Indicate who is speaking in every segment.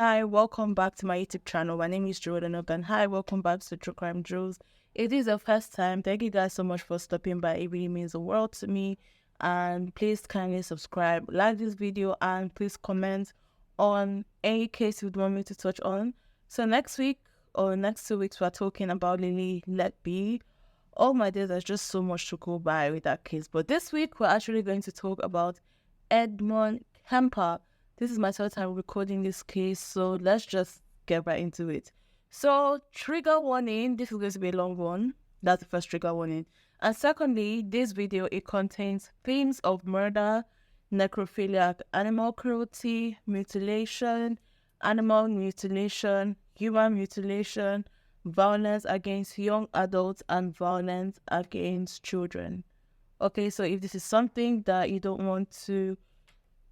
Speaker 1: Hi, welcome back to my YouTube channel. My name is Jordan and hi, welcome back to True Crime Jules. It is the first time. Thank you guys so much for stopping by. It really means the world to me. And please kindly subscribe, like this video, and please comment on any case you'd want me to touch on. So next week or next 2 weeks, we're talking about Lily Let Be. Oh my days, there's just so much to go by with that case. But this week, we're actually going to talk about Edmund Kemper. This is my third time recording this case, so let's just get right into it. So, trigger warning, this is going to be a long one. That's the first trigger warning. And secondly, this video, it contains themes of murder, necrophiliac animal cruelty, mutilation, animal mutilation, human mutilation, violence against young adults, and violence against children. Okay, so if this is something that you don't want to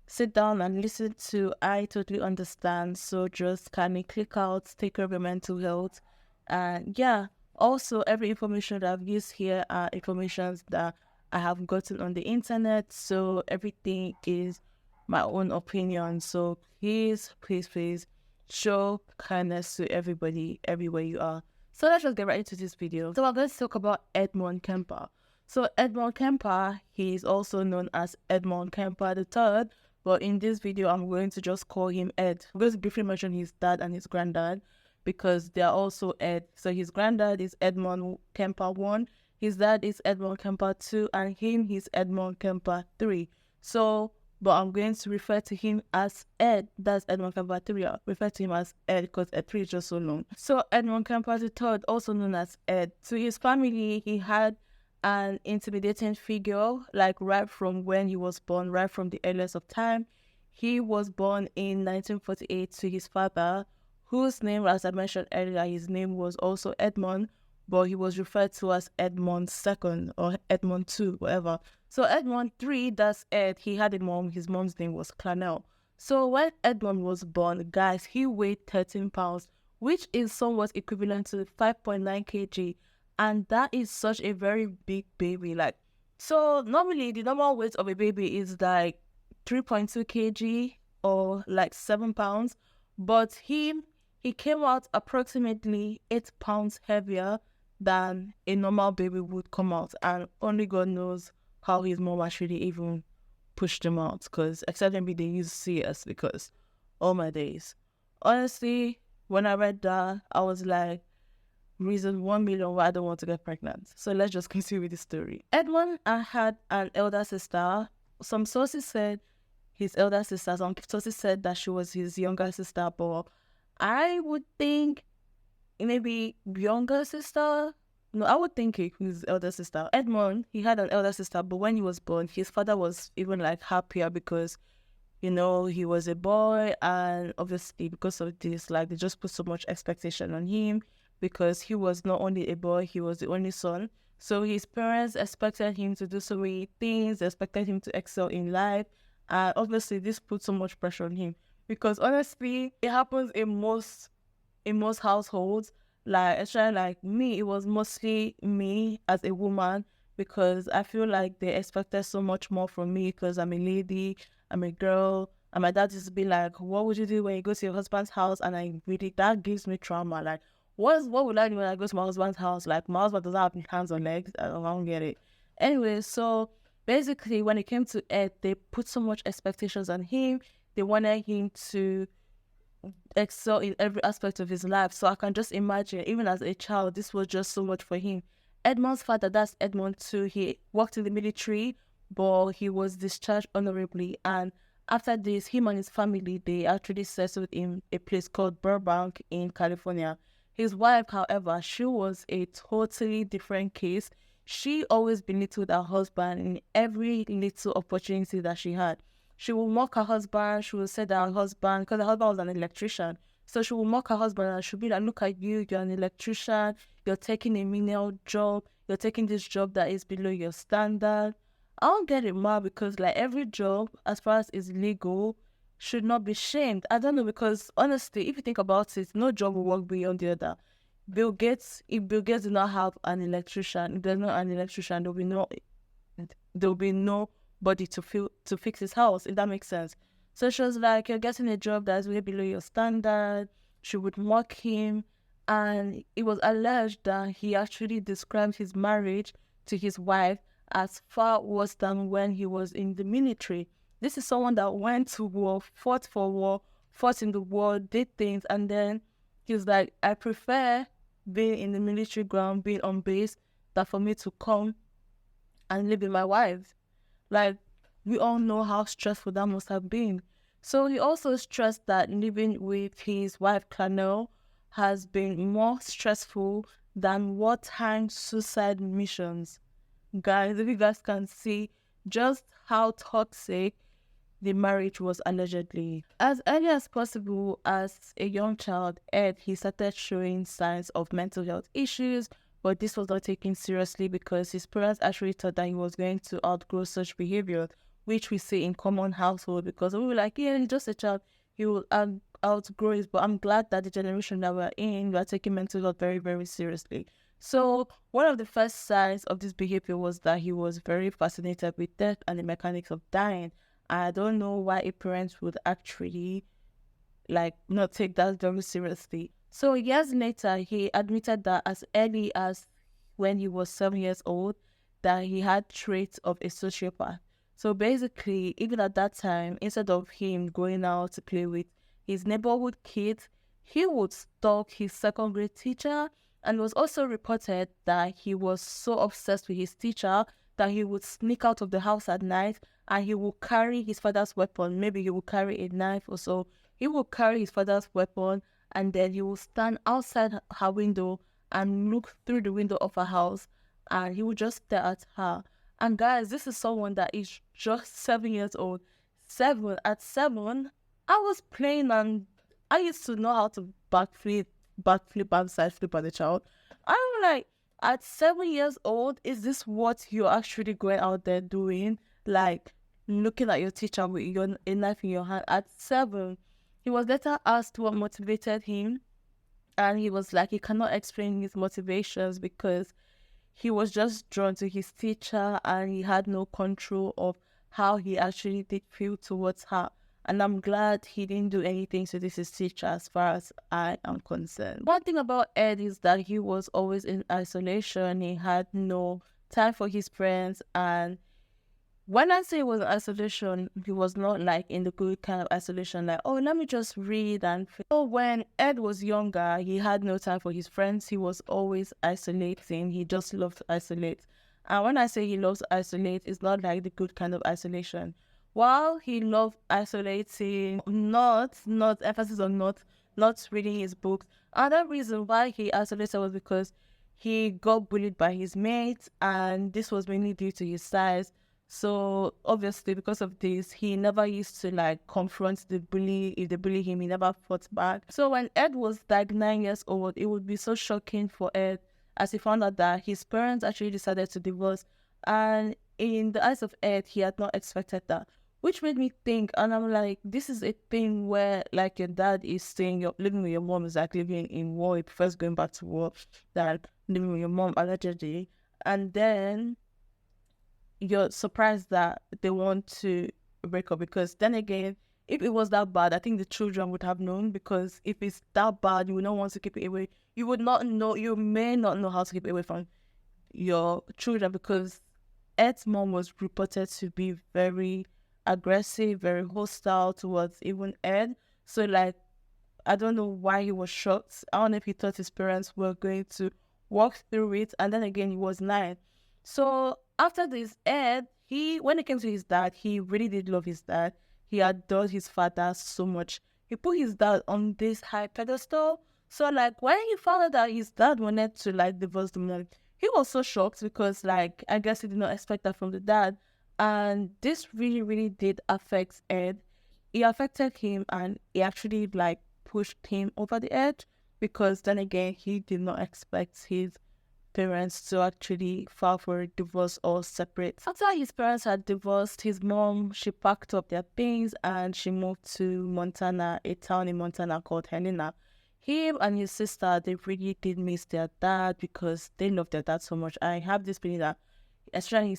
Speaker 1: sit down and listen to, I totally understand. So just kindly click out, take care of your mental health. And yeah, also every information that I've used here are informations that I have gotten on the internet. So everything is my own opinion. So please show kindness to everybody, everywhere you are. So let's just get right into this video. So I'm going to talk about Edmund Kemper. So Edmund Kemper, he is also known as Edmund Kemper III, but in this video, I'm going to just call him Ed. I'm going to briefly mention his dad and his granddad because they are also Ed. So his granddad is Edmund Kemper I, his dad is Edmund Kemper II, and he's Edmund Kemper III. So, but I'm going to refer to him as Ed. That's Edmund Kemper III. I refer to him as Ed because Ed 3 is just so long. So Edmund Kemper III, also known as Ed. To his family, he had an intimidating figure, like right from when he was born, right from the earliest of time. He was born in 1948 to his father, whose name, as I mentioned earlier, his name was also Edmund, but he was referred to as Edmund II or Edmund II, whatever. So Edmund III, that's Ed, he had a mom. His mom's name was Clarnell. So when Edmund was born, guys, he weighed 13 pounds, which is somewhat equivalent to 5.9 kg. And that is such a very big baby. Like, so normally the normal weight of a baby is like 3.2 kg or like 7 pounds. But he came out approximately 8 pounds heavier than a normal baby would come out. And only God knows how his mom actually even pushed him out. Because except maybe they use CS, because all my days. Honestly, when I read that, I was like, reason 1 million why I don't want to get pregnant. So let's just continue with the story. Edmund had an elder sister. Some sources said his elder sister, some sources said that she was his younger sister, but I would think maybe younger sister. No, I would think his elder sister. Edmund, he had an elder sister, but when he was born, his father was even like happier because, you know, he was a boy, and obviously because of this, like, they just put so much expectation on him because he was not only a boy, he was the only son. So his parents expected him to do so many things, they expected him to excel in life, and obviously this put so much pressure on him because honestly, it happens in most households. Like, especially like me, it was mostly me as a woman because I feel like they expected so much more from me because I'm a lady, I'm a girl, and my dad used to be like, what would you do when you go to your husband's house? And I really, that gives me trauma. Like, what would I do when I go to my husband's house? Like, my husband doesn't have hands or legs. I don't get it. Anyway, so basically when it came to Ed, they put so much expectations on him. They wanted him to excel in every aspect of his life. So I can just imagine, even as a child, this was just so much for him. Edmund's father, that's Edmund II, he worked in the military, but he was discharged honorably. And after this, him and his family, they actually settled in a place called Burbank in California. His wife, however, she was a totally different case. She always belittled her husband in every little opportunity that she had. She will mock her husband. She will say that her husband, because her husband was an electrician, so she will mock her husband and she'll be like, look at you, you're an electrician, you're taking a menial job, you're taking this job that is below your standard. I don't get it, ma, because like every job, as far as is legal, should not be shamed. I don't know, because honestly, if you think about it, no job will work beyond the other. If Bill Gates did not have an electrician, if there's not an electrician, there'll be nobody to fix his house, if that makes sense. So she was like, you're getting a job that's way below your standard. She would mock him. And it was alleged that he actually described his marriage to his wife as far worse than when he was in the military. This is someone that went to war, fought for war, fought in the war, did things, and then he's like, I prefer being in the military ground, being on base, than for me to come and live with my wife. Like, we all know how stressful that must have been. So he also stressed that living with his wife, Clarnell, has been more stressful than wartime suicide missions. Guys, if you guys can see just how toxic the marriage was allegedly. As early as possible, as a young child, Ed, he started showing signs of mental health issues, but this was not taken seriously because his parents actually thought that he was going to outgrow such behavior, which we see in common household, because we were like, yeah, he's just a child, he will outgrow it. But I'm glad that the generation that we're in, we are taking mental health very, very seriously. So one of the first signs of this behavior was that he was very fascinated with death and the mechanics of dying. I don't know why a parent would actually not take that very seriously. So years later, he admitted that as early as when he was 7 years old, that he had traits of a sociopath. So basically, even at that time, instead of him going out to play with his neighborhood kids, he would stalk his second grade teacher. And it was also reported that he was so obsessed with his teacher that he would sneak out of the house at night and he would carry his father's weapon. Maybe he would carry a knife or so. He would carry his father's weapon and then he would stand outside her window and look through the window of her house and he would just stare at her. And guys, this is someone that is just 7 years old. At 7, I was playing and I used to know how to backflip and side flip as a child. I'm like, at 7 years old, is this what you're actually going out there doing? Like, looking at your teacher with a knife in your hand at 7. He was later asked what motivated him, and he was like, he cannot explain his motivations because he was just drawn to his teacher and he had no control of how he actually did feel towards her. And I'm glad he didn't do anything to this his teacher as far as I am concerned. One thing about Ed is that he was always in isolation. He had no time for his friends. And when I say it was isolation, he was not like in the good kind of isolation, like, oh, let me just read. And so when Ed was younger, he had no time for his friends. He was always isolating. He just loved to isolate. And when I say he loves to isolate, it's not like the good kind of isolation. While he loved isolating, not emphasis on not reading his books. Another reason why he isolated was because he got bullied by his mates, and this was mainly due to his size. So obviously, because of this, he never used to confront the bully. If they bully him, he never fought back. So when Ed was 9 years old, it would be so shocking for Ed as he found out that his parents actually decided to divorce. And in the eyes of Ed, he had not expected that. Which made me think, and I'm like, this is a thing where your dad is saying you're living with your mom is like living in war. He prefers going back to war than living with your mom allegedly. And then you're surprised that they want to break up, because then again, if it was that bad, I think the children would have known, because if it's that bad, you would not want to keep it away. You may not know how to keep it away from your children, because Ed's mom was reported to be very aggressive, very hostile towards even Ed. So I don't know why he was shocked. I don't know if he thought his parents were going to walk through it. And then again, he was 9. So after this, Ed, when it came to his dad, he really did love his dad. He adored his father so much. He put his dad on this high pedestal. So when he found out that his dad wanted to divorce the mom, he was so shocked, because I guess he did not expect that from the dad. And this really, really did affect Ed. It affected him, and it actually pushed him over the edge, because then again, he did not expect his parents to actually file for a divorce or separate. After his parents had divorced, his mom, she packed up their things and she moved to Montana, a town in Montana called Helena. Him and his sister, they really did miss their dad, because they loved their dad so much. I have this feeling that, especially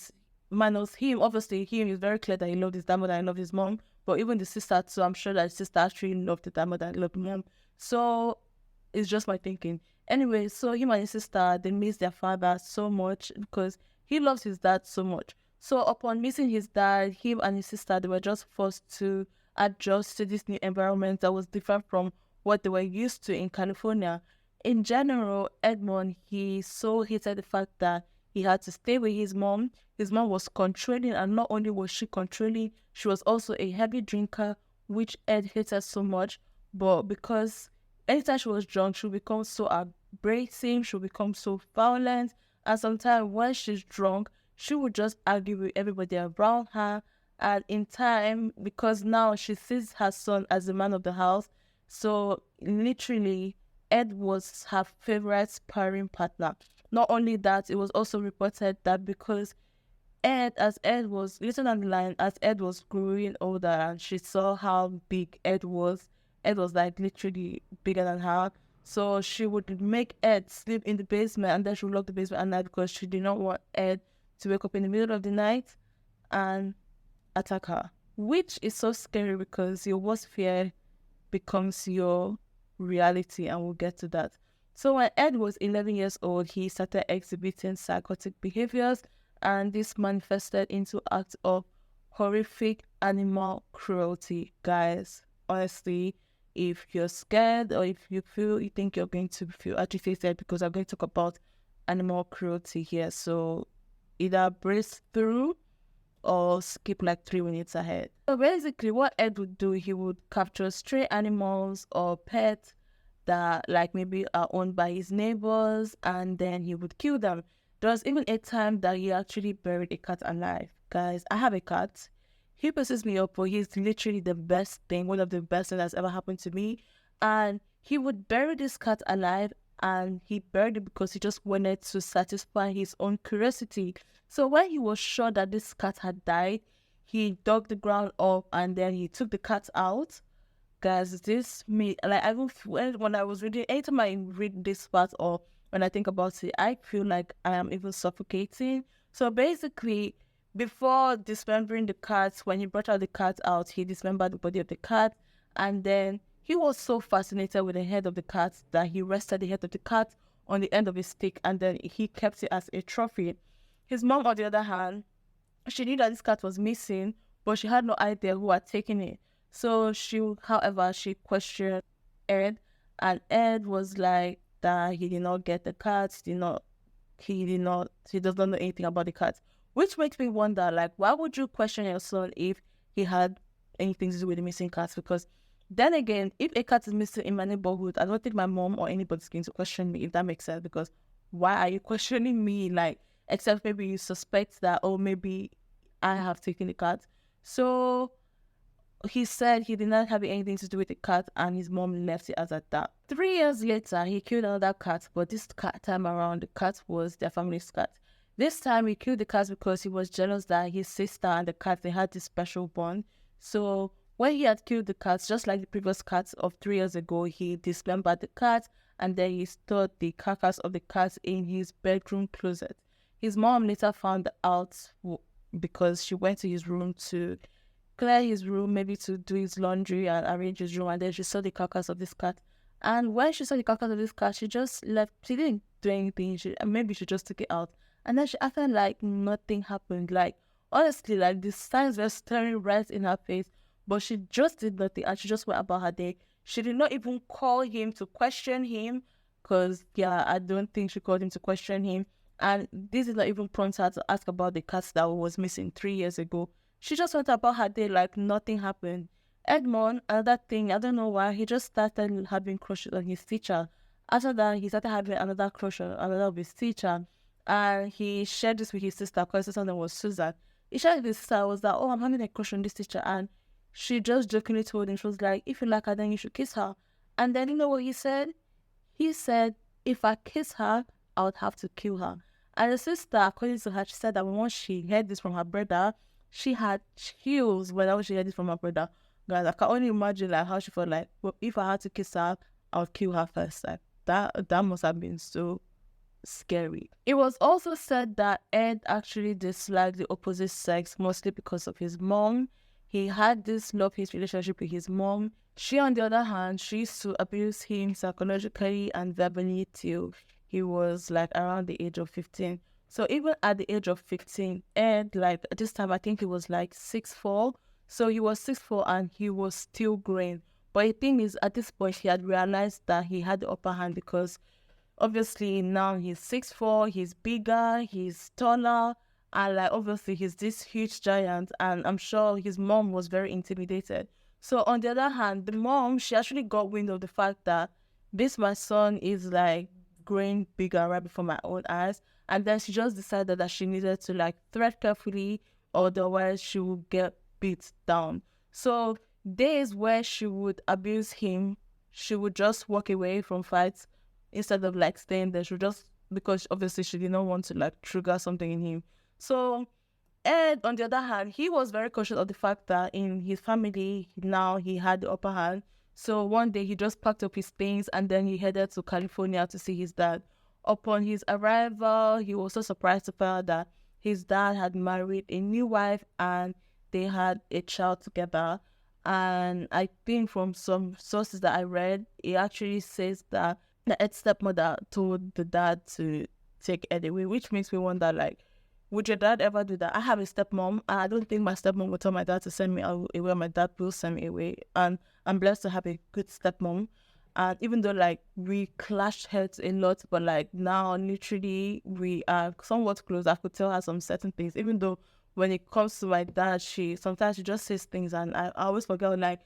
Speaker 1: minus him, obviously him is very clear that he loved his dad more than he loved his mom, But even the sister too, I'm sure that the sister actually loved the dad more than loved mom. So it's just my thinking. Anyway, so him and his sister, they miss their father so much because he loves his dad so much. So upon missing his dad, him and his sister, they were just forced to adjust to this new environment that was different from what they were used to in California. In general, Edmund, he so hated the fact that he had to stay with his mom. His mom was controlling, and not only was she controlling, she was also a heavy drinker, which Ed hated so much. But because anytime she was drunk, she would become so abrasive, she would become so violent. And sometimes when she's drunk, she would just argue with everybody around her. And in time, because now she sees her son as the man of the house, so literally, Ed was her favorite sparring partner. Not only that, it was also reported that because as Ed was, later down the line, as Ed was growing older and she saw how big Ed was like literally bigger than her. So she would make Ed sleep in the basement, and then she would lock the basement at night because she did not want Ed to wake up in the middle of the night and attack her. Which is so scary because your worst fear becomes your reality, and we'll get to that. So when Ed was 11 years old, he started exhibiting psychotic behaviors, and this manifested into acts of horrific animal cruelty. Guys, honestly, if you're scared or if you think you're going to feel agitated, because I'm going to talk about animal cruelty here, so either brace through or skip like 3 minutes ahead. So basically what Ed would do, he would capture stray animals or pets that like maybe are owned by his neighbors, and then he would kill them. There was even a time that he actually buried a cat alive. Guys, I have a cat. He pisses me up, but he's literally the best thing, one of the best things that's ever happened to me. And he would bury this cat alive, and he buried it because he just wanted to satisfy his own curiosity. So when he was sure that this cat had died, he dug the ground up and then he took the cat out. Guys, this me like I will when I was reading, anytime I read this part or when I think about it, I feel like I am even suffocating. So basically, before dismembering the cat, when he brought out the cat out, he dismembered the body of the cat, and then he was so fascinated with the head of the cat that he rested the head of the cat on the end of his stick, and then he kept it as a trophy. His mom, on the other hand, she knew that this cat was missing, but she had no idea who had taken it. So however, she questioned Ed, and Ed was like that he did not get the cat, he does not know anything about the cat. Which makes me wonder, like, why would you question your son if he had anything to do with the missing cat? Because then again, if a cat is missing in my neighborhood, I don't think my mom or anybody's going to question me, if that makes sense. Because why are you questioning me? Like, except maybe you suspect that, oh, maybe I have taken the cat. So he said he did not have anything to do with the cat, and his mom left it as at that. 3 years later, he killed another cat, but this time around, the cat was their family's cat. This time, he killed the cat because he was jealous that his sister and the cat, they had this special bond. So when he had killed the cat, just like the previous cats of 3 years ago, he dismembered the cat, and then he stored the carcass of the cat in his bedroom closet. His mom later found out because she went to his room to clear his room, maybe to do his laundry and arrange his room, and then she saw the carcass of this cat. And when she saw the carcass of this cat, she just left. She didn't do anything. Maybe she just took it out. And then she acted like nothing happened. Like, honestly, like the signs were staring right in her face, but she just did nothing, and she just went about her day. She did not even call him to question him, because, yeah, I don't think she called him to question him. And this is not even prompt her to ask about the cat that was missing 3 years ago. She just went about her day like nothing happened. Edmund, another thing, I don't know why, he just started having crushes on his teacher. After that, he started having another crush on another of his teacher. And he shared this with his sister, because his sister name was Susan. He shared with his sister, was that, oh, I'm having a crush on this teacher. And she just jokingly told him, she was like, if you like her, then you should kiss her. And then you know what he said? He said, if I kiss her, I would have to kill her. And the sister, according to her, she said that once she heard this from her brother, she had chills whenever she heard this from her brother. Guys, I can only imagine like how she felt like, well, if I had to kiss her, I would kill her first. Like that must have been so scary. It was also said that Ed actually disliked the opposite sex, mostly because of his mom. he had this love-hate relationship with his mom. She, on the other hand, she used to abuse him psychologically and verbally till he was like around the age of 15. So even at the age of 15, Ed, like at this time, I think he was like 6'4". So he was 6'4" and he was still growing. But the thing is, at this point, he had realized that he had the upper hand because obviously now he's 6'4", he's bigger, he's taller, and like obviously he's this huge giant, and I'm sure his mom was very intimidated. So on the other hand, the mom, she actually got wind of the fact that this my son is like growing bigger right before my own eyes, and then she just decided that she needed to like tread carefully, otherwise she would get beat down. So days where she would abuse him, she would just walk away from fights instead of like staying there. She would just, because obviously she did not want to like trigger something in him. So Ed, on the other hand, he was very conscious of the fact that in his family now he had the upper hand. So one day he just packed up his things and then he headed to California to see his dad. Upon his arrival, he was so surprised to find out that his dad had married a new wife and they had a child together. And I think from some sources that I read, it actually says that the Ed's stepmother told the dad to take Ed away, which makes me wonder, like, would your dad ever do that? I have a stepmom, and I don't think my stepmom would tell my dad to send me away. My dad will send me away, and I'm blessed to have a good stepmom. And even though like we clashed heads a lot, but like now literally we are somewhat close. I could tell her some certain things, even though when it comes to my dad, sometimes she just says things, and I always forget, like,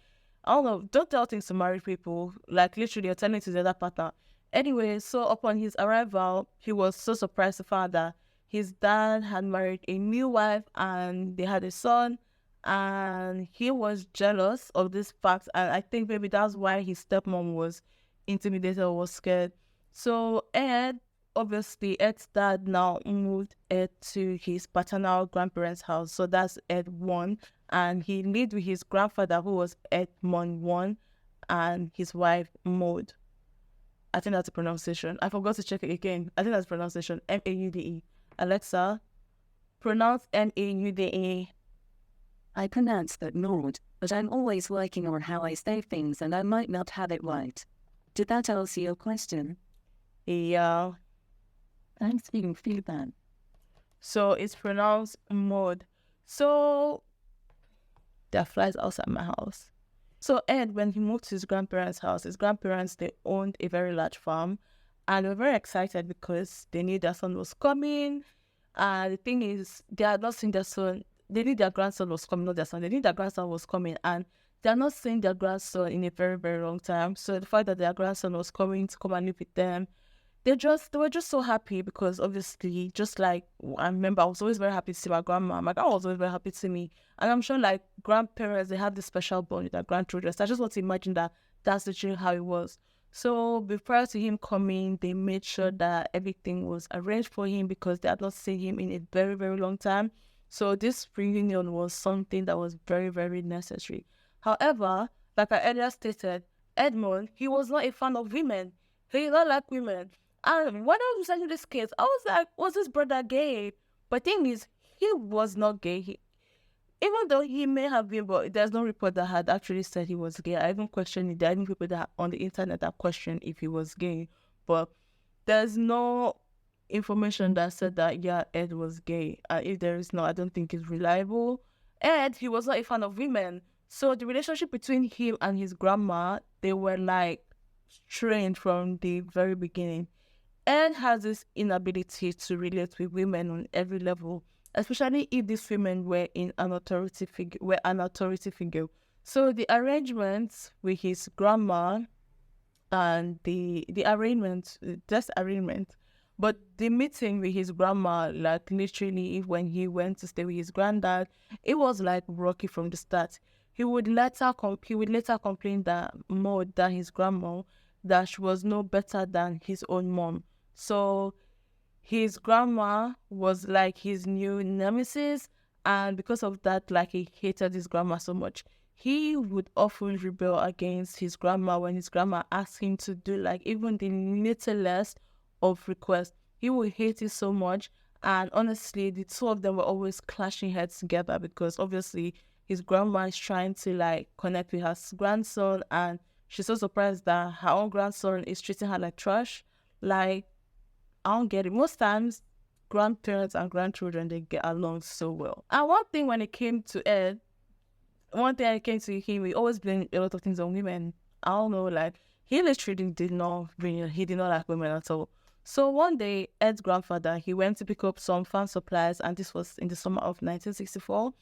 Speaker 1: I don't know, don't tell things to married people. Like literally, you're telling it to the other partner. Anyway, so upon his arrival, he was so surprised to find that his dad had married a new wife and they had a son, and he was jealous of this fact, and I think maybe that's why his stepmom was intimidated or was scared. So Ed's dad now moved Ed to his paternal grandparents' house. So that's Ed 1, and he lived with his grandfather, who was Edmund 1, and his wife Maud. I think that's the pronunciation. I forgot to check it again. I think that's pronunciation. Maude. Alexa, pronounce Maude.
Speaker 2: I pronounce that Maud, but I'm always working on how I say things and I might not have it right. Did that answer your question?
Speaker 1: Yeah.
Speaker 2: Thanks for your feedback.
Speaker 1: So it's pronounced Maud. So there are flies outside my house. So Ed, when he moved to his grandparents' house, his grandparents, they owned a very large farm, and they were very excited because they knew their son was coming. And the thing is, they had not seen their son. They knew their grandson was coming, not their son. They knew their grandson was coming, and they are not seeing their grandson in a very, very long time. So the fact that their grandson was coming to come and live with them, they were just so happy, because obviously, just like I remember, I was always very happy to see my grandma. My grandma was always very happy to see me. And I'm sure like grandparents, they have this special bond with their grandchildren. So I just want to imagine that that's literally how it was. So prior to him coming, they made sure that everything was arranged for him because they had not seen him in a very, very long time. So this reunion was something that was very, very necessary. However, like I earlier stated, Edmund, he was not a fan of women. He did not like women. And when I was researching this case, I was like, was this brother gay? But thing is, he was not gay. Even though he may have been, but there's no report that had actually said he was gay. I even questioned it. There are even people that on the internet that questioned if he was gay. But there's no information that said that, yeah, Ed was gay. If there is no, I don't think it's reliable. Ed, he was not a fan of women. So the relationship between him and his grandma, they were like strained from the very beginning. Ed has this inability to relate with women on every level, especially if these women were an authority figure. So the arrangements with his grandma and the arrangement, but the meeting with his grandma, like literally when he went to stay with his granddad, it was like rocky from the start. He would later complain that Maud, that his grandma, that she was no better than his own mom. So his grandma was like his new nemesis, and because of that, like he hated his grandma so much. He would often rebel against his grandma when his grandma asked him to do like even the littlest of requests. He would hate it so much, and honestly, the two of them were always clashing heads together because obviously his grandma is trying to like connect with her grandson, and she's so surprised that her own grandson is treating her like trash. Like, I don't get it. Most times, grandparents and grandchildren, they get along so well. And one thing when it came to Ed, one thing I came to him, we always blame a lot of things on women. I don't know, like, he literally did not really, he did not like women at all. So one day, Ed's grandfather, he went to pick up some farm supplies, and this was in the summer of 1964.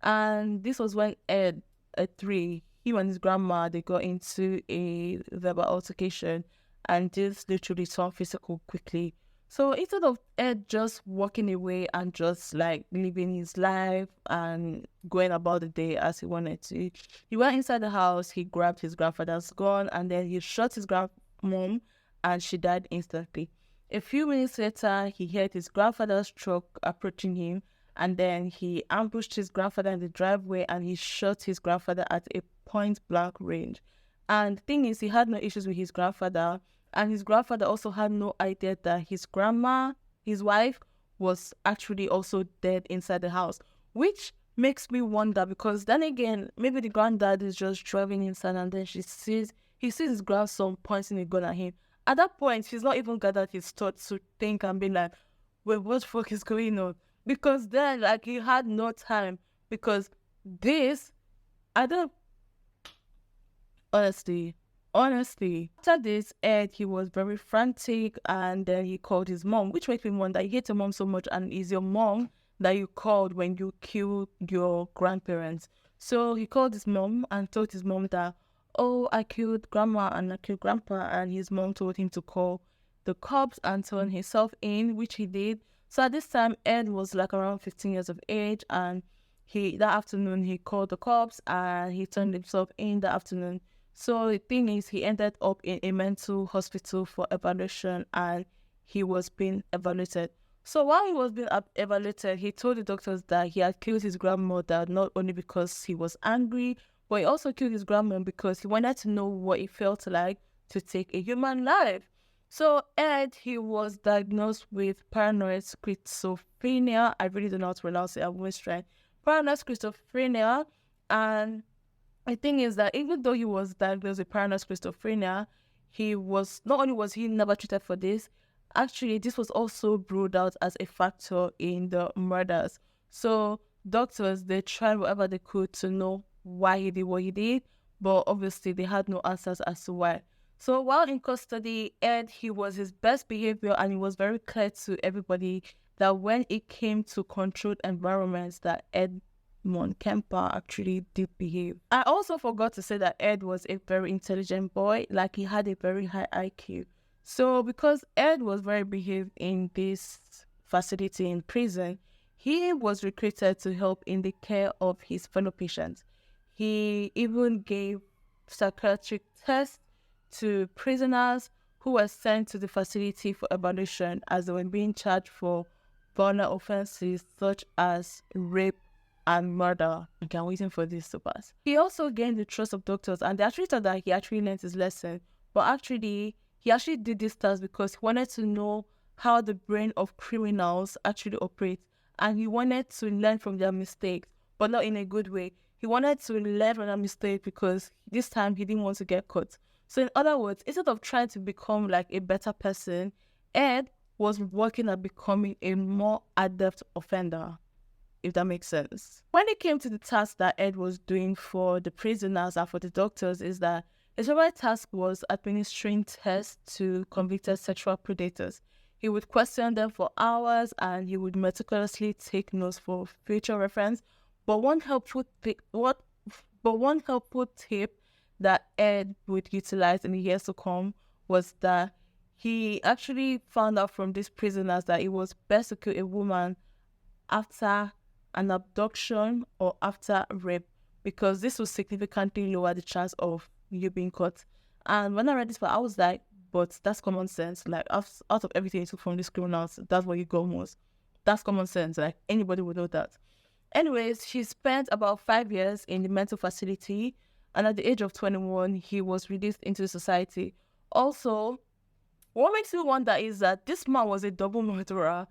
Speaker 1: And this was when Ed, at 3, he and his grandma, they got into a verbal altercation, and this literally turned physical quickly. So instead of Ed just walking away and just like living his life and going about the day as he wanted to, he went inside the house, he grabbed his grandfather's gun, and then he shot his grandmom, and she died instantly. A few minutes later, he heard his grandfather's truck approaching him, and then he ambushed his grandfather in the driveway, and he shot his grandfather at a point-blank range. And the thing is, he had no issues with his grandfather, and his grandfather also had no idea that his grandma, his wife, was actually also dead inside the house, which makes me wonder, because then again, maybe the granddad is just driving inside, and then he sees his grandson pointing a gun at him. At that point, he's not even gathered his thoughts to think and be like, wait, what the fuck is going on? Because then, like, he had no time, because this, I don't, honestly, after this, Ed, he was very frantic, and then he called his mom, which makes me wonder, you hate your mom so much, and is your mom that you called when you killed your grandparents? So he called his mom and told his mom that, oh, I killed grandma and I killed grandpa, and his mom told him to call the cops and turn himself in, which he did. So at this time, Ed was like around 15 years of age, and that afternoon he called the cops and he turned himself in that afternoon. So the thing is, he ended up in a mental hospital for evaluation, and he was being evaluated. So while he was being evaluated, he told the doctors that he had killed his grandmother not only because he was angry, but he also killed his grandma because he wanted to know what it felt like to take a human life. So Ed, he was diagnosed with paranoid schizophrenia. I really don't know how to pronounce it. I'm always trying. Paranoid schizophrenia. And the thing is that even though he was diagnosed with paranoid schizophrenia, not only was he never treated for this, actually this was also ruled out as a factor in the murders. So doctors, they tried whatever they could to know why he did what he did, but obviously they had no answers as to why. So while in custody, Ed, he was his best behavior, and it was very clear to everybody that when it came to controlled environments, that Edmund Kemper actually did behave. I also forgot to say that Ed was a very intelligent boy, like he had a very high IQ. So because Ed was very behaved in this facility in prison, he was recruited to help in the care of his fellow patients. He even gave psychiatric tests to prisoners who were sent to the facility for evaluation, as they were being charged for violent offenses such as rape and murder. Okay, I'm waiting for this to pass. He also gained the trust of doctors, and they actually thought that he actually learned his lesson. But actually, he actually did this task because he wanted to know how the brain of criminals actually operates, and he wanted to learn from their mistakes, but not in a good way. He wanted to learn from their mistake because this time he didn't want to get caught. So in other words, instead of trying to become like a better person, Ed was working at becoming a more adept offender, if that makes sense. When it came to the task that Ed was doing for the prisoners and for the doctors, is that his favorite task was administering tests to convicted sexual predators. He would question them for hours, and he would meticulously take notes for future reference. But one helpful tip that Ed would utilize in the years to come was that he actually found out from these prisoners that it was best to kill a woman after an abduction or after rape, because this will significantly lower the chance of you being caught. And when I read this part, I was like, but that's common sense. Like, out of everything you took from these criminals, that's what you got most. That's common sense. Like, anybody would know that. Anyways, he spent about 5 years in the mental facility, and at the age of 21, he was released into society. Also, what makes me wonder is that this man was a double murderer.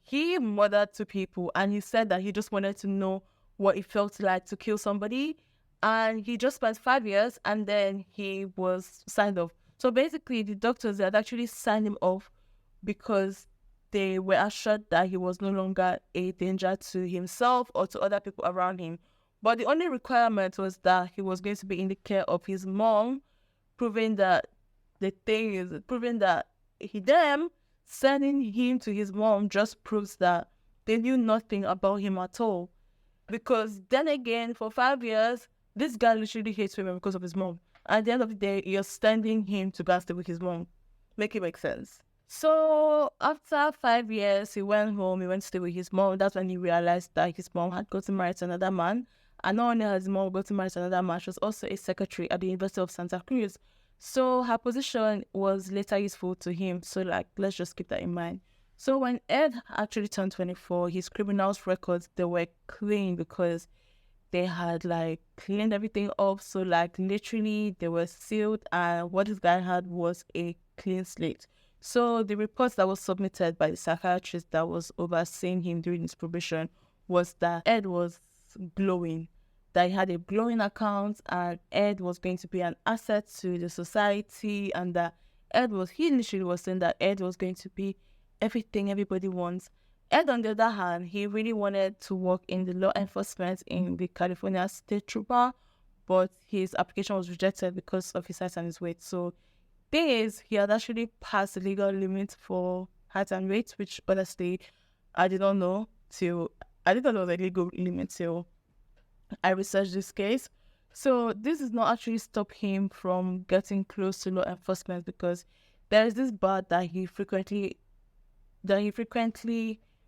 Speaker 1: He murdered 2 people, and he said that he just wanted to know what it felt like to kill somebody. And he just spent 5 years and then he was signed off. So basically, the doctors had actually signed him off because they were assured that he was no longer a danger to himself or to other people around him. But the only requirement was that he was going to be in the care of his mom, proving that them sending him to his mom just proves that they knew nothing about him at all. Because then again, for 5 years, this guy literally hates women because of his mom. At the end of the day, you're sending him to go stay with his mom. Make it make sense. So after 5 years, he went home, he went to stay with his mom. That's when he realized that his mom had gotten married to another man. And not only has his mom gotten married to another man, she was also a secretary at the University of Santa Cruz. So her position was later useful to him. So let's just keep that in mind. So when Ed actually turned 24, his criminals records, they were clean because they had cleaned everything up. So literally they were sealed, and what this guy had was a clean slate. So the reports that was submitted by the psychiatrist that was overseeing him during his probation was that Ed was glowing, that he had a glowing account, and Ed was going to be an asset to the society, and that he literally was saying that Ed was going to be everything everybody wants. Ed, on the other hand, he really wanted to work in the law enforcement in the California State Trooper, but his application was rejected because of his height and his weight. So he had actually passed the legal limit for height and weight, which honestly, I didn't know it was a legal limit till I researched this case. So this does not actually stop him from getting close to law enforcement, because there is this bar that he frequently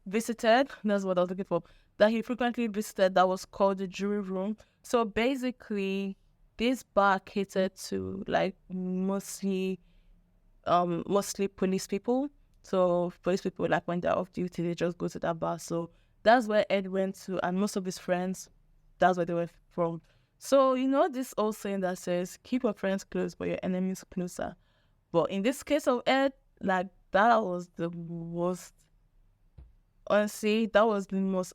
Speaker 1: visited. That's what I was looking for. That he frequently visited, that was called the jury room. So basically, this bar catered to mostly police people. So police people, when they're off duty, they just go to that bar. So that's where Ed went to, and most of his friends, that's where they were from. So this old saying that says, keep your friends close but your enemies closer. But in this case of Ed, that was the most, honestly, that was the most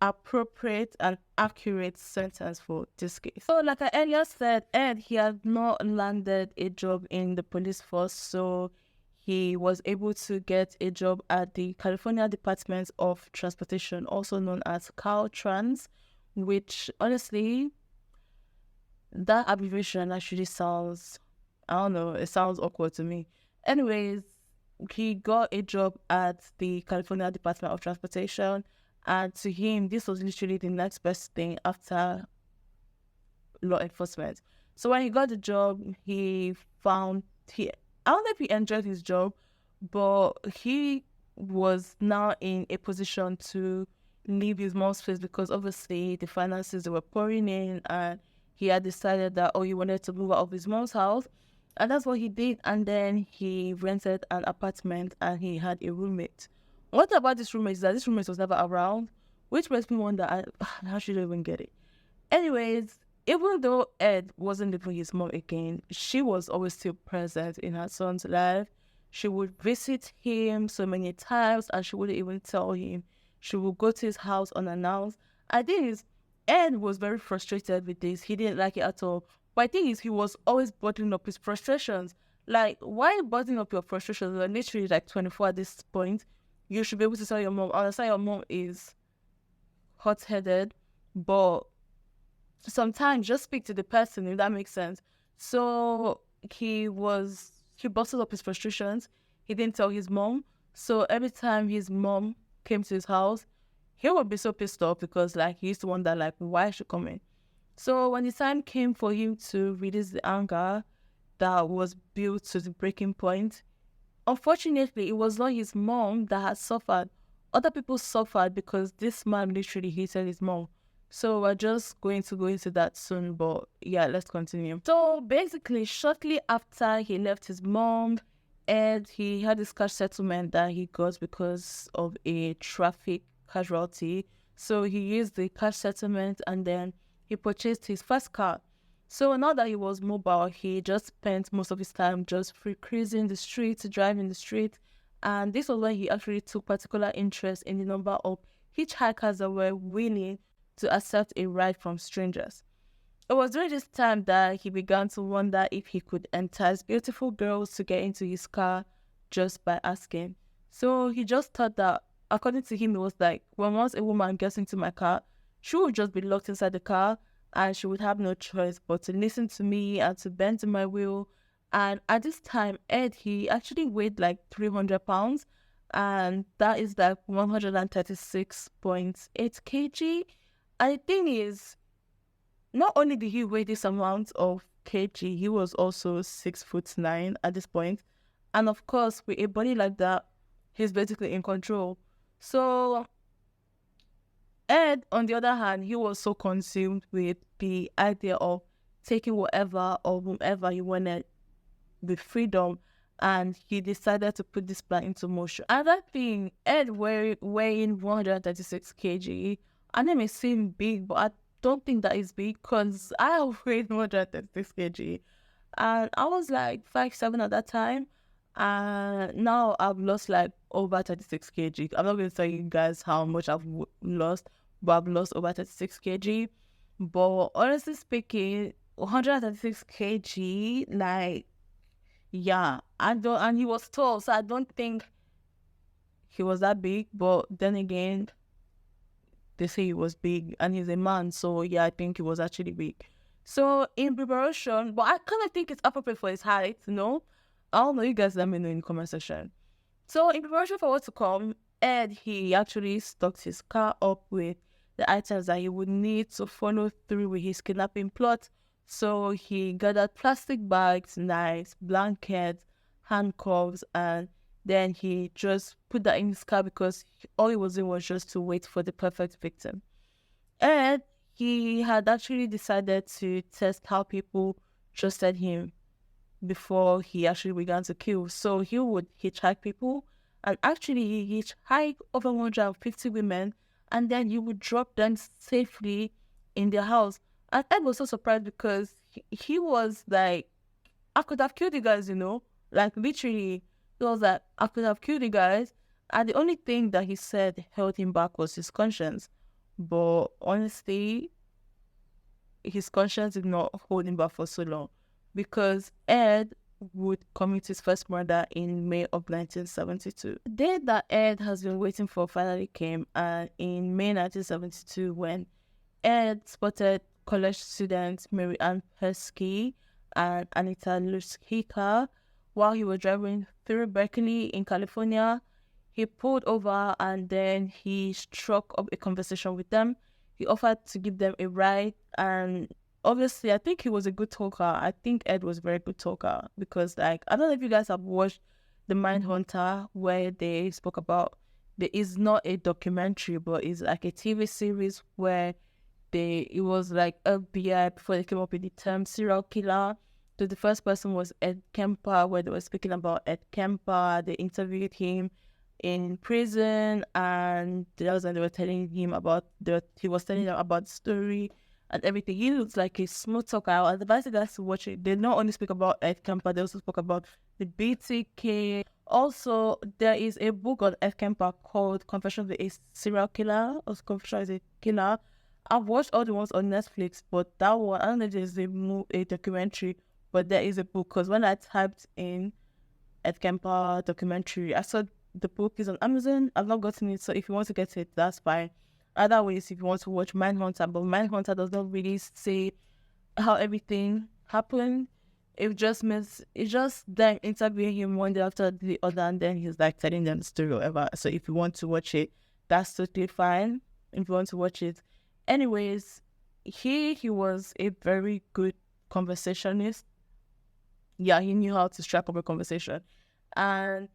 Speaker 1: appropriate and accurate sentence for this case. So like I earlier said, Ed, he had not landed a job in the police force, so he was able to get a job at the California Department of Transportation, also known as Caltrans, which honestly, that abbreviation actually sounds, I don't know, it sounds awkward to me. Anyways, he got a job at the California Department of Transportation, and to him, this was literally the next best thing after law enforcement. So when he got the job, I don't know if he enjoyed his job, but he was now in a position to leave his mom's place, because obviously the finances, they were pouring in, and he had decided that, he wanted to move out of his mom's house. And that's what he did. And then he rented an apartment and he had a roommate. What about this roommate is that this roommate was never around, which makes me wonder, how should I even get it? Anyways, even though Ed wasn't living with his mom again, she was always still present in her son's life. She would visit him so many times, and she wouldn't even tell him. She would go to his house unannounced. I think Ed was very frustrated with this. He didn't like it at all. But I think he was always bottling up his frustrations. Why bottling up your frustrations? You're literally 24 at this point. You should be able to tell your mom. I understand your mom is hot-headed, but sometimes just speak to the person, if that makes sense. So he bottled up his frustrations. He didn't tell his mom. So every time his mom came to his house, he would be so pissed off, because he used to wonder why is she coming. So when the time came for him to release the anger that was built to the breaking point, unfortunately, it was not his mom that had suffered. Other people suffered because this man literally hated his mom. So we're just going to go into that soon, but yeah, let's continue. So basically, shortly after he left his mom, Ed, he had this cash settlement that he got because of a traffic casualty. So he used the cash settlement and then he purchased his first car. So now that he was mobile, he just spent most of his time just free cruising the streets, driving the street. And this was when he actually took particular interest in the number of hitchhikers that were willing to accept a ride from strangers. It was during this time that he began to wonder if he could entice beautiful girls to get into his car just by asking. So he just thought that, according to him, it was like, when once a woman gets into my car, she would just be locked inside the car and she would have no choice but to listen to me and to bend to my will. And at this time, Ed, he actually weighed like 300 pounds, and that is like 136.8 kg. And the thing is, not only did he weigh this amount of kg, he was also 6'9" at this point. And of course, with a body like that, he's basically in control. So Ed, on the other hand, he was so consumed with the idea of taking whatever or whomever he wanted with freedom, and he decided to put this plan into motion. Another thing, Ed weighing 136 kg, and it may seem big, but I don't think that is big, because I weighed 136 kg, and I was like 5'7" at that time, and now I've lost like over 36 kg. I'm not going to tell you guys how much I've lost, but I've lost over 36 kg. But honestly speaking, 136 kg, like, yeah, and he was tall, so I don't think he was that big. But then again, they say he was big, and he's a man, so yeah, I think he was actually big. So in preparation, but I kind of think it's appropriate for his height, no? I don't know, you guys let me know in the comment section. So in preparation for what to come, Ed, he actually stocked his car up with the items that he would need to follow through with his kidnapping plot. So he gathered plastic bags, knives, blankets, handcuffs, and then he just put that in his car because all he was doing was just to wait for the perfect victim. And he had actually decided to test how people trusted him before he actually began to kill. So he would hitchhike people, and actually he hitchhiked over 150 women, and then he would drop them safely in their house. And Ed was so surprised because he was like, I could have killed you guys, like literally, he was like, I could have killed you guys. And the only thing that he said held him back was his conscience. But honestly, his conscience did not hold him back for so long, because Ed would commit his first murder in May of 1972. The day that Ed has been waiting for finally came, and in May 1972, when Ed spotted college students Mary Ann Persky and Anita Luskika while he was driving through Berkeley in California. He pulled over and then he struck up a conversation with them. He offered to give them a ride, and obviously I think he was a good talker. I think Ed was a very good talker because, like, I don't know if you guys have watched The Mindhunter, where they spoke about, there is not a documentary, but it's like a TV series where it was like FBI before they came up with the term serial killer. So the first person was Ed Kemper, where they were speaking about Ed Kemper. They interviewed him in prison, and that was when they were telling him about he was telling them about the story and everything. He looks like a smooth talker. I would advise you guys to watch it. They not only speak about Ed Kemper, they also spoke about the BTK. Also, there is a book on Ed Kemper called Confessions of a Serial Killer, or Confessions as a Killer. I've watched all the ones on Netflix, but that one, I don't know if there's a documentary, but there is a book, because when I typed in Ed Kemper documentary, I saw the book is on Amazon. I've not gotten it, so if you want to get it, that's fine. Otherwise, if you want to watch Mindhunter, but Mindhunter does not really say how everything happened. It just means it's just them interviewing him one day after the other, and then he's like telling them the story or whatever. So if you want to watch it, that's totally fine. If you want to watch it, anyways, he was a very good conversationist. Yeah, he knew how to strike up a conversation, and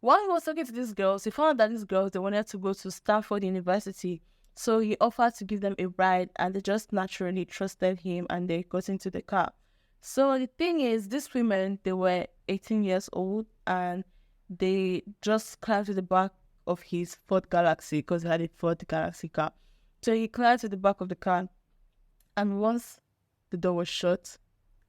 Speaker 1: while he was talking to these girls, he found that these girls, they wanted to go to Stanford University. So he offered to give them a ride, and they just naturally trusted him, and they got into the car. So the thing is, these women, they were 18 years old, and they just climbed to the back of his Ford Galaxy, because he had a Ford Galaxy car. So he climbed to the back of the car, and once the door was shut,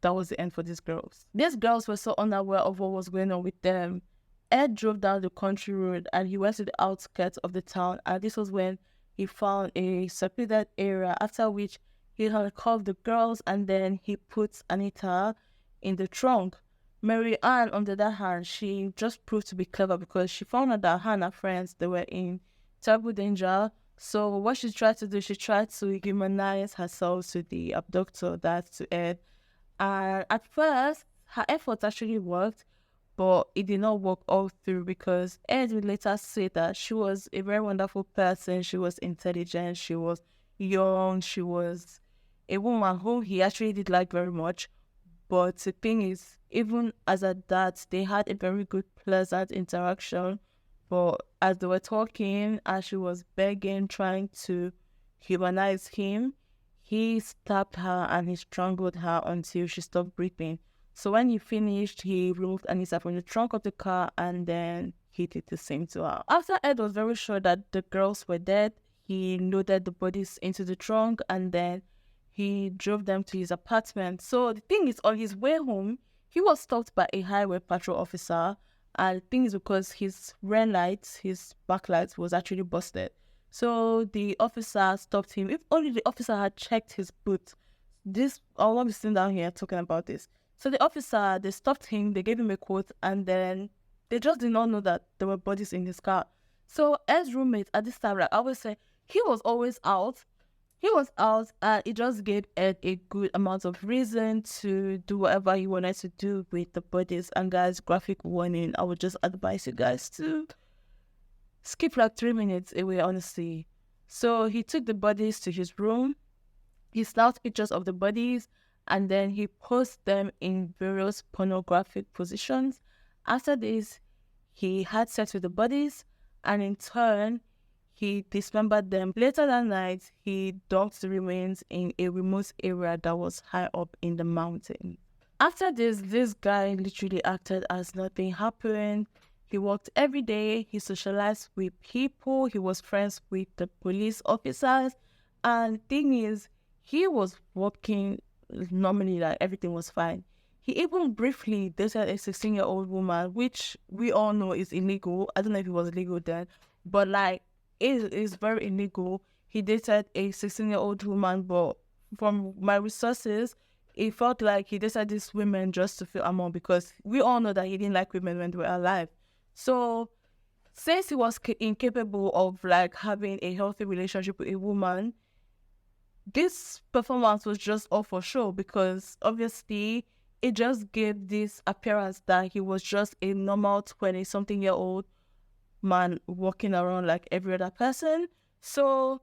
Speaker 1: that was the end for these girls. These girls were so unaware of what was going on with them. Ed drove down the country road, and he went to the outskirts of the town, and this was when he found a secluded area, after which he handcuffed the girls and then he put Anita in the trunk. Mary Ann, on the other hand, she just proved to be clever because she found out that her and her friends, they were in terrible danger. So what she tried to do, she tried to humanize herself to the abductor, that's to Ed. And at first, her efforts actually worked, but it did not work all through because Ed would later say that she was a very wonderful person. She was intelligent, she was young, she was a woman who he actually did like very much. But the thing is, even as at that, they had a very good, pleasant interaction. But as they were talking, as she was begging, trying to humanize him, he stabbed her and he strangled her until she stopped breathing. So when he finished, he removed Anissa from the trunk of the car and then he did the same to her. After Ed was very sure that the girls were dead, he loaded the bodies into the trunk and then he drove them to his apartment. So the thing is, on his way home, he was stopped by a highway patrol officer. And the thing is, because his rear lights, his backlights was actually busted. So the officer stopped him. If only the officer had checked his boot. This, I'll not be sitting down here talking about this. So the officer, they stopped him, they gave him a quote, and then they just did not know that there were bodies in his car. So Ed's roommate at this time, like I always say, he was always out. He was out and it just gave Ed a good amount of reason to do whatever he wanted to do with the bodies. And guys, graphic warning, I would just advise you guys to skip like 3 minutes away, honestly. So he took the bodies to his room. He snapped pictures of the bodies and then he posted them in various pornographic positions. After this, he had sex with the bodies and in turn, he dismembered them. Later that night, he dumped the remains in a remote area that was high up in the mountain. After this guy literally acted as nothing happened. He worked every day, he socialized with people, he was friends with the police officers, and thing is, he was working normally, like everything was fine. He even briefly dated a 16-year-old woman, which we all know is illegal. I don't know if it was legal then, but like, it is very illegal. He dated a 16-year-old woman, but from my resources, it felt like he dated these women just to feel among because we all know that he didn't like women when they were alive. So since he was incapable of like having a healthy relationship with a woman, this performance was just all for show because obviously it just gave this appearance that he was just a normal 20-something-year-old man walking around like every other person. So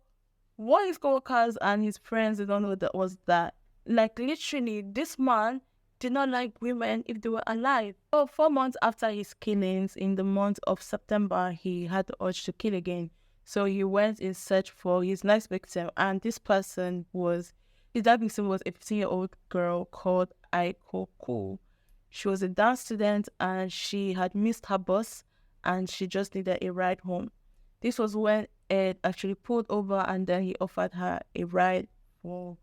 Speaker 1: what his co-workers and his friends they don't know that was that like literally this man did not like women if they were alive. So 4 months after his killings, in the month of September, he had the urge to kill again. So he went in search for his next victim, and this person was his that victim was a 15-year-old girl called Aiko Coed. She was a dance student and she had missed her bus and she just needed a ride home. This was when Ed actually pulled over and then he offered her a ride for...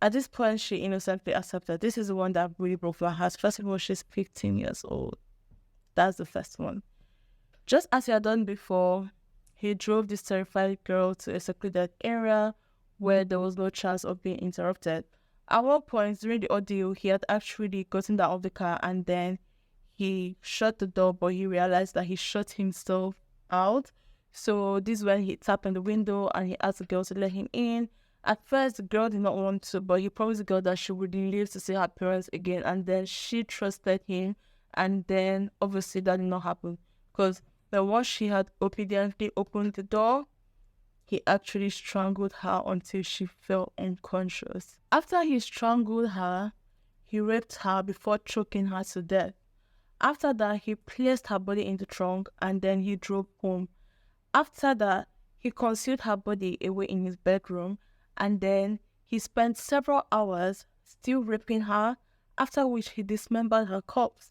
Speaker 1: At this point, she innocently accepted. This is the one that really broke my heart. First of all, she's 15 years old. That's the first one. Just as he had done before, he drove this terrified girl to a secluded area where there was no chance of being interrupted. At one point during the ordeal, he had actually gotten out of the car and then he shut the door, but he realized that he shut himself out. So this is when he tapped on the window and he asked the girl to let him in. At first, the girl did not want to, but he promised the girl that she would live to see her parents again. And then she trusted him. And then, obviously, that did not happen. Because once she had obediently opened the door, he actually strangled her until she fell unconscious. After he strangled her, he raped her before choking her to death. After that, he placed her body in the trunk and then he drove home. After that, he concealed her body away in his bedroom and then he spent several hours still raping her, after which he dismembered her corpse.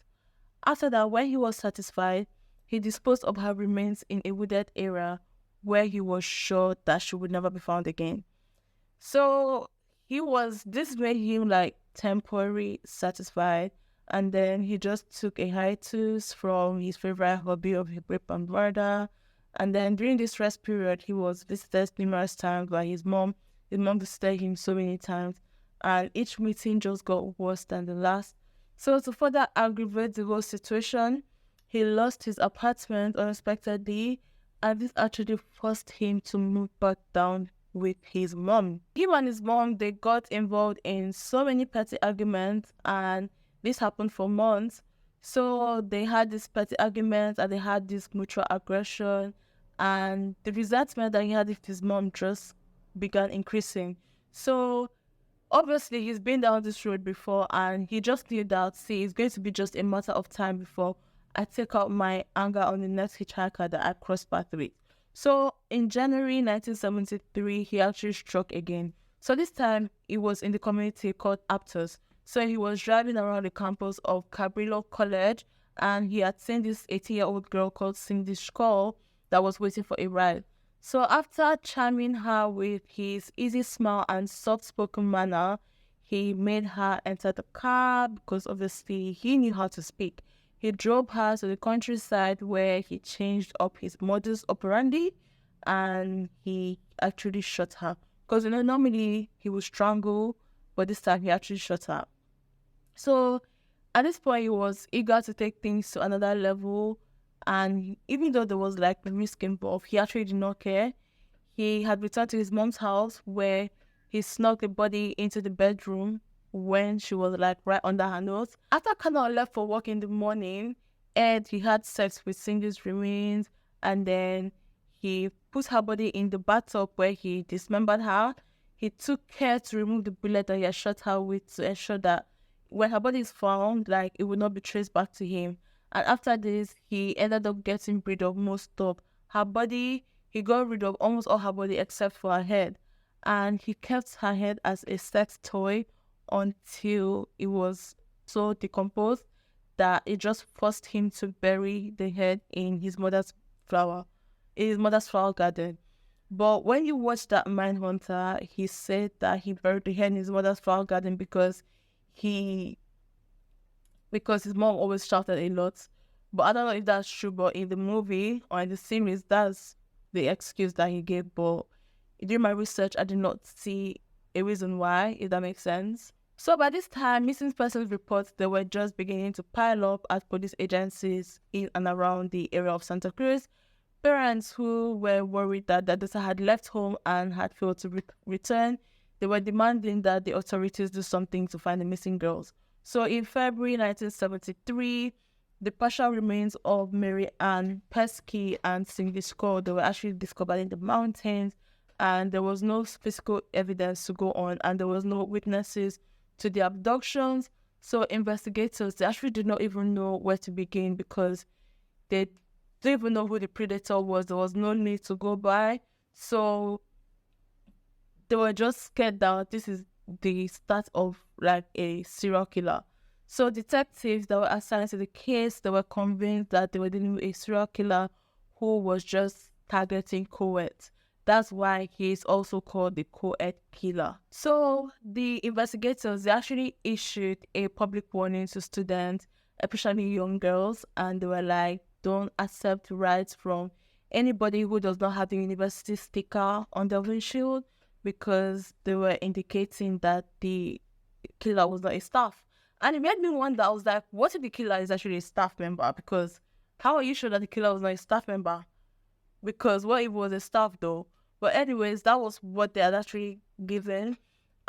Speaker 1: After that, when he was satisfied, he disposed of her remains in a wooded area where he was sure that she would never be found again. So this made him like temporarily satisfied, and then he just took a hiatus from his favorite hobby of rape and murder, And then during this rest period, he was visited numerous times by his mom. His mom visited him so many times, and each meeting just got worse than the last. So to further aggravate the whole situation, he lost his apartment unexpectedly, and this actually forced him to move back down with his mom. Him and his mom, they got involved in so many petty arguments, and this happened for months. So they had this petty arguments and they had this mutual aggression, and the resentment that he had with his mom just began increasing. So obviously he's been down this road before, and he just knew that, see, it's going to be just a matter of time before I take out my anger on the next hitchhiker that I crossed path with. So in January 1973, he actually struck again. So this time it was in the community called Aptos. So he was driving around the campus of Cabrillo College, and he had seen this 18-year-old girl called Cindy Skull that was waiting for a ride. So after charming her with his easy smile and soft-spoken manner, he made her enter the car because obviously he knew how to speak. He drove her to the countryside where he changed up his modus operandi, and he actually shot her. Because, normally he would strangle, but this time he actually shot her. So at this point, he was eager to take things to another level. And even though there was like risk involved, he actually did not care. He had returned to his mom's house where he snuck the body into the bedroom when she was like right under her nose. After Clarnell left for work in the morning, he had sex with Cindy's remains, and then he put her body in the bathtub where he dismembered her. He took care to remove the bullet that he had shot her with to ensure that when her body is found, like, it would not be traced back to him. And after this, he ended up getting rid of most of her body. He got rid of almost all her body except for her head. And he kept her head as a sex toy until it was so decomposed that it just forced him to bury the head in his mother's flower garden. But when you watch that Mindhunter, he said that he buried the head in his mother's flower garden because his mom always shouted a lot. But I don't know if that's true, but in the movie or in the series, that's the excuse that he gave. But during my research, I did not see a reason why, if that makes sense. So by this time, missing persons reports, they were just beginning to pile up at police agencies in and around the area of Santa Cruz. Parents who were worried that their daughter had left home and had failed to return, they were demanding that the authorities do something to find the missing girls. So in February 1973, the partial remains of Mary Ann Pesky and Cindy Skull, they were actually discovered in the mountains, and there was no physical evidence to go on, and there was no witnesses to the abductions. So investigators, they actually did not even know where to begin because they didn't even know who the predator was. There was no need to go by. So they were just scared that this is the start of like a serial killer. So detectives that were assigned to the case, they were convinced that they were dealing with a serial killer who was just targeting Coed. That's why he is also called the Coed killer. So the investigators, they actually issued a public warning to students, especially young girls, and they were like, don't accept rides from anybody who does not have the university sticker on their windshield, because they were indicating that the killer was not a staff. And it made me wonder, I was like, what if the killer is actually a staff member? Because how are you sure that the killer was not a staff member? Because what if it was a staff though? But anyways, that was what they had actually given.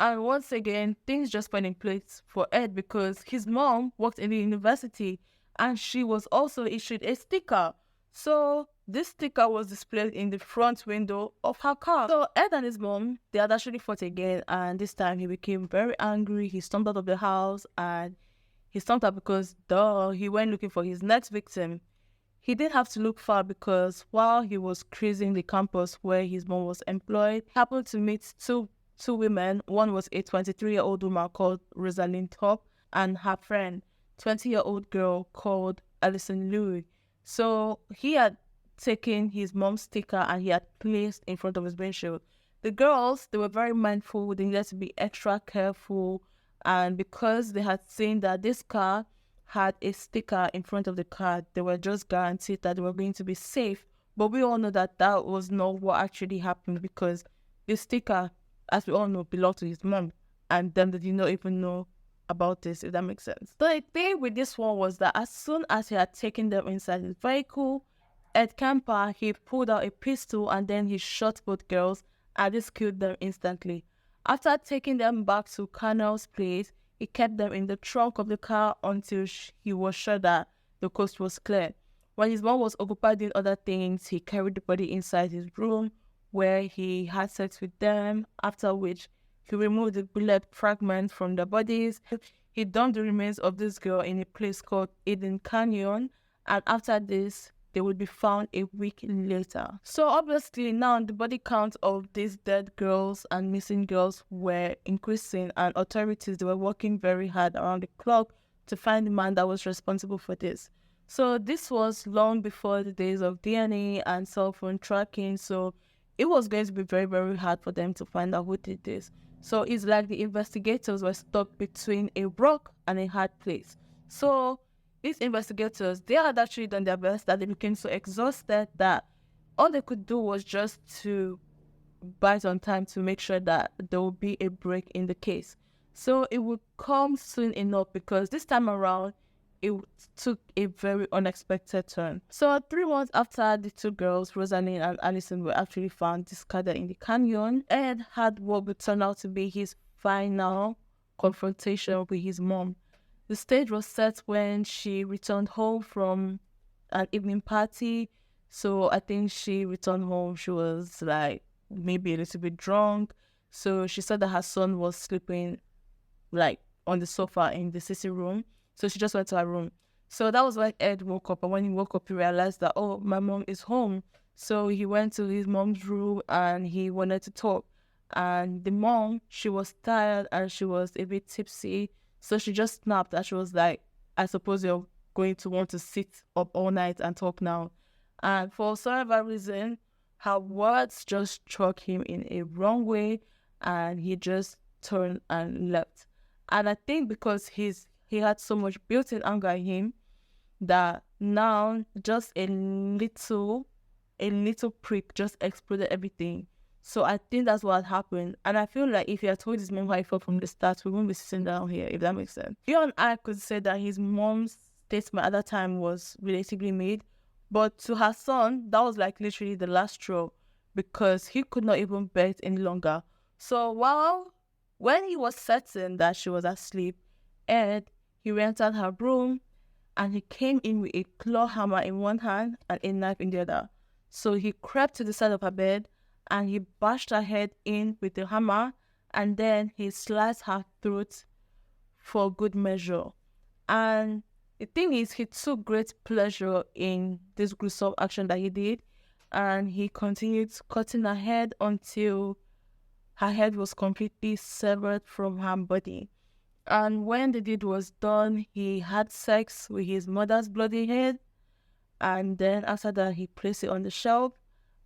Speaker 1: And once again, things just fell in place for Ed because his mom worked in the university and she was also issued a sticker. So this sticker was displayed in the front window of her car. So Ed and his mom, they had actually fought again, and this time he became very angry. He stormed out of the house, and he stormed out because he went looking for his next victim. He didn't have to look far because while he was cruising the campus where his mom was employed, he happened to meet two women. One was a 23-year-old woman called Rosalind Top and her friend, 20-year-old girl called Alison Louis. So he had taken his mom's sticker and he had placed in front of his windshield. The girls, they were very mindful. They needed to be extra careful. And because they had seen that this car had a sticker in front of the car, they were just guaranteed that they were going to be safe But we all know that that was not what actually happened, because the sticker, as we all know, belonged to his mom, and them that did not even know about this, if that makes sense. So the thing with this one was that as soon as he had taken them inside his vehicle, Ed Kemper, he pulled out a pistol and then he shot both girls, and this killed them instantly. After taking them back to Clarnell's place, he kept them in the trunk of the car until he was sure that the coast was clear. When his mom was occupied doing other things, he carried the body inside his room where he had sex with them, after which he removed the bullet fragments from the bodies. He dumped the remains of this girl in a place called Eden Canyon, and after this, they would be found a week later. So obviously now the body count of these dead girls and missing girls were increasing, and authorities, they were working very hard around the clock to find the man that was responsible for this. So this was long before the days of DNA and cell phone tracking, so it was going to be very, very hard for them to find out who did this. So it's like the investigators were stuck between a rock and a hard place. So these investigators, they had actually done their best, that they became so exhausted that all they could do was just to bite on time to make sure that there would be a break in the case. So it would come soon enough, because this time around, it took a very unexpected turn. So 3 months after the two girls, Rosalind and Alison, were actually found discarded in the canyon, Ed had what would turn out to be his final confrontation with his mom. The stage was set when she returned home from an evening party. So I think she returned home, she was like maybe a little bit drunk. So she said that her son was sleeping like on the sofa in the sitting room. So she just went to her room. So that was when Ed woke up. And when he woke up, he realized that, oh, my mom is home. So he went to his mom's room and he wanted to talk. And the mom, she was tired and she was a bit tipsy. So she just snapped and she was like, I suppose you're going to want to sit up all night and talk now. And for whatever reason, her words just struck him in a wrong way, and he just turned and left. And I think because he had so much built-in anger in him, that now just a little prick just exploded everything. So I think that's what happened. And I feel like if he had told his mom how he felt from the start, we wouldn't be sitting down here, if that makes sense. You and I could say that his mom's statement at that time was relatively made, but to her son, that was like literally the last straw, because he could not even bear it any longer. So when he was certain that she was asleep, Ed, he entered her room and he came in with a claw hammer in one hand and a knife in the other. So he crept to the side of her bed and he bashed her head in with the hammer, and then he sliced her throat for good measure. And the thing is, he took great pleasure in this gruesome action that he did, and he continued cutting her head until her head was completely severed from her body. And when the deed was done, he had sex with his mother's bloody head, and then after that, he placed it on the shelf,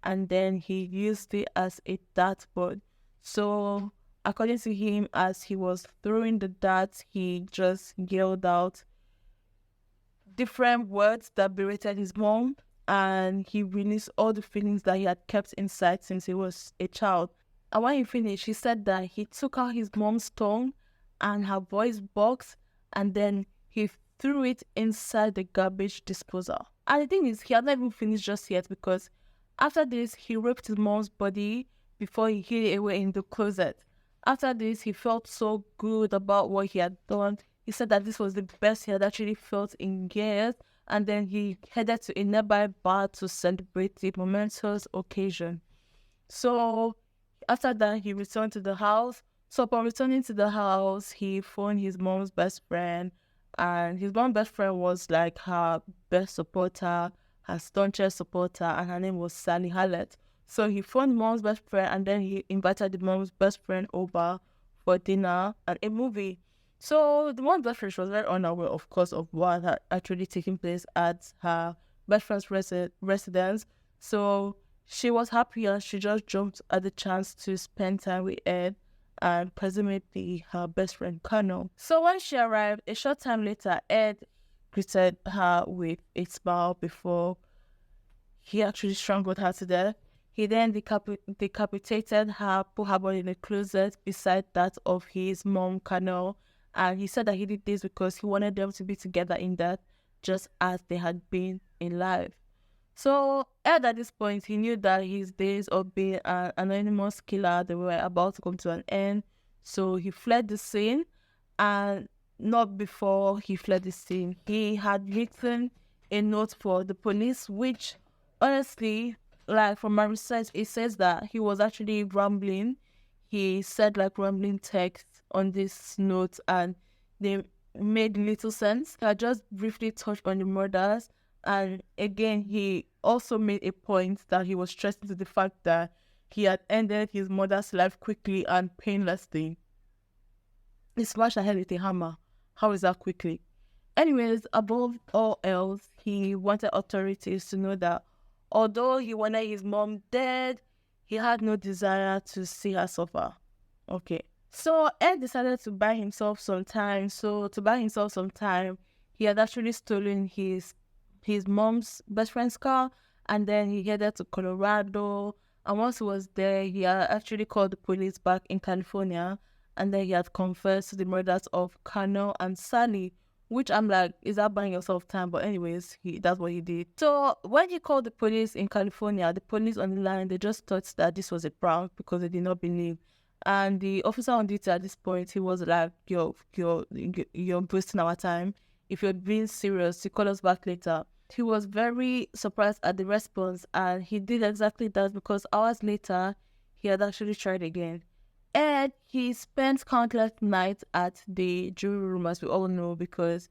Speaker 1: and then he used it as a dartboard. So, according to him, as he was throwing the darts, he just yelled out different words that berated his mom, and he released all the feelings that he had kept inside since he was a child. And when he finished, he said that he took out his mom's tongue and her voice box, and then he threw it inside the garbage disposal. And the thing is, he had not even finished just yet, because after this, he raped his mom's body before he hid it away in the closet. After this, he felt so good about what he had done. He said that this was the best he had actually felt in years, and then he headed to a nearby bar to celebrate the momentous occasion. So after that, he returned to the house. So upon returning to the house, he phoned his mom's best friend, and his mom's best friend was like her best supporter, her staunchest supporter, and her name was Sally Hallett. So he phoned mom's best friend, and then he invited the mom's best friend over for dinner and a movie. So the mom's best friend, she was very unaware, of course, of what had actually taken place at her best friend's residence. So she was happy and she just jumped at the chance to spend time with Ed and presumably her best friend Clarnell. So when she arrived, a short time later, Ed greeted her with a smile before he actually strangled her to death. He then decapitated her, put her body in a closet beside that of his mom, Clarnell. And he said that he did this because he wanted them to be together in death, just as they had been in life. So Ed, at this point, he knew that his days of being an anonymous killer, they were about to come to an end. So he fled the scene, and not before he fled the scene, he had written a note for the police, which honestly, like from my research, it says that he was actually rambling. He said like rambling text on this note, and they made little sense. I just briefly touched on the murders, and again, he also made a point that he was stressing to the fact that he had ended his mother's life quickly and painlessly. He smashed her head with a hammer. How is that quickly? Anyways, above all else, he wanted authorities to know that although he wanted his mom dead, he had no desire to see her suffer. Okay. So Ed decided to buy himself some time. So to buy himself some time, he had actually stolen his mom's best friend's car, and then he headed to Colorado. And once he was there, he had actually called the police back in California, and then he had confessed to the murders of Clarnell and Sally, which I'm like, is that buying yourself time? But anyways, that's what he did. So when he called the police in California, the police on the line, they just thought that this was a prank because they did not believe. And the officer on duty at this point, he was like, you're wasting our time. If you're being serious, you call us back later. He was very surprised at the response, and he did exactly that because hours later, he had actually tried again. And he spent countless nights at the jury room, as we all know, because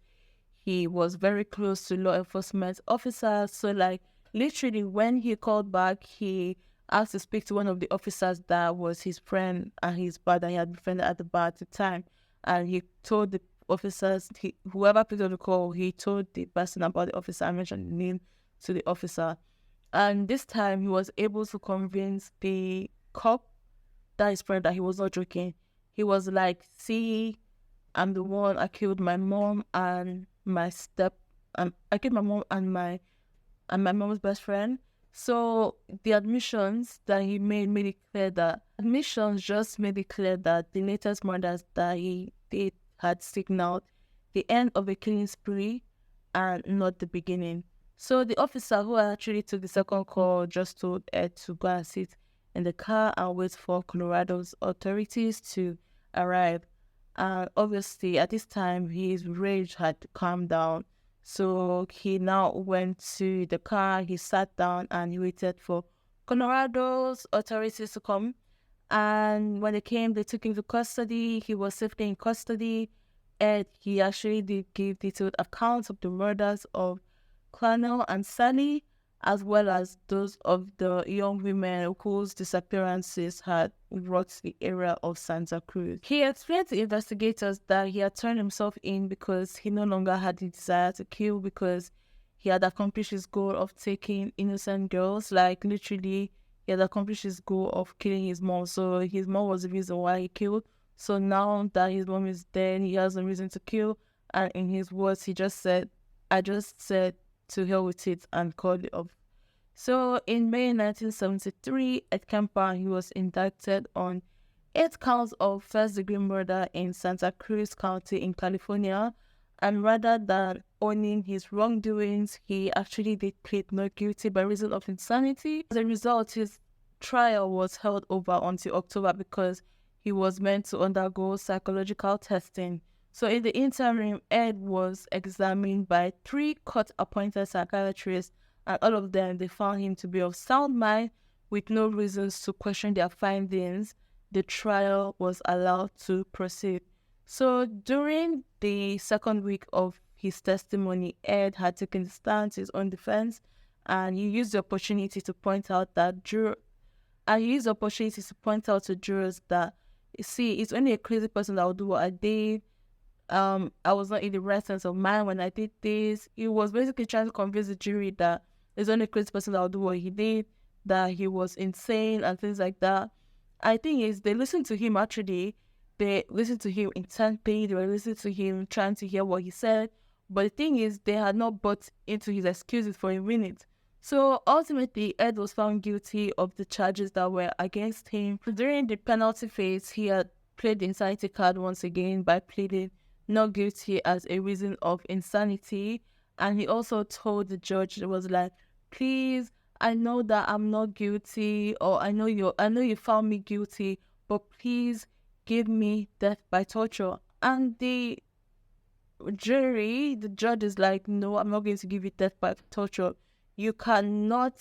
Speaker 1: he was very close to law enforcement officers. So, like, literally, when he called back, he asked to speak to one of the officers that was his friend and his bar that he had befriended at the bar at the time. And he told the officers, whoever picked up the call, he told the person about the officer and mentioned the name to the officer. And this time, he was able to convince the cop, that his friend, that he was not joking. He was like, see, I'm the one, I killed my mom and I killed my mom and my mom's best friend. So the admissions that he made it clear that the latest murders that he did had signaled the end of a killing spree and not the beginning. So the officer who actually took the second call just told Ed to go and sit in the car and wait for Colorado's authorities to arrive. Obviously, at this time, his rage had calmed down. So he now went to the car, he sat down, and he waited for Colorado's authorities to come. And when they came, they took him to custody. He was safely in custody. And he actually did give detailed accounts of the murders of Clarnell and Sally, as well as those of the young women whose disappearances had rocked the area of Santa Cruz. He explained to investigators that he had turned himself in because he no longer had the desire to kill, because he had accomplished his goal of taking innocent girls. Like, literally, he had accomplished his goal of killing his mom. So his mom was the reason why he killed. So now that his mom is dead, he has no reason to kill. And in his words, he just said, I just said, to hell with it, and called it off. So in May 1973, Ed Kemper, he was indicted on 8 counts of first-degree murder in Santa Cruz County in California. And rather than owning his wrongdoings, he actually did plead not guilty by reason of insanity. As a result, his trial was held over until October because he was meant to undergo psychological testing. So in the interim, Ed was examined by 3 court-appointed psychiatrists, and all of them, they found him to be of sound mind with no reasons to question their findings. The trial was allowed to proceed. So during the second week of his testimony, Ed had taken the stand to his own defense, and he used the opportunity to point out to jurors that, see, it's only a crazy person that would do what I did. I was not in the right sense of mind when I did this. He was basically trying to convince the jury that there's only a crazy person that would do what he did, that he was insane and things like that. I think is they listened to him actually. They listened to him intently. They were listening to him, trying to hear what he said. But the thing is, they had not bought into his excuses for a minute. So ultimately, Ed was found guilty of the charges that were against him. During the penalty phase, he had played the insanity card once again by pleading not guilty as a reason of insanity. And he also told the judge, it was like, please, I know that I'm not guilty, or I know you found me guilty, but please give me death by torture. And the judge is like, no, I'm not going to give you death by torture. You cannot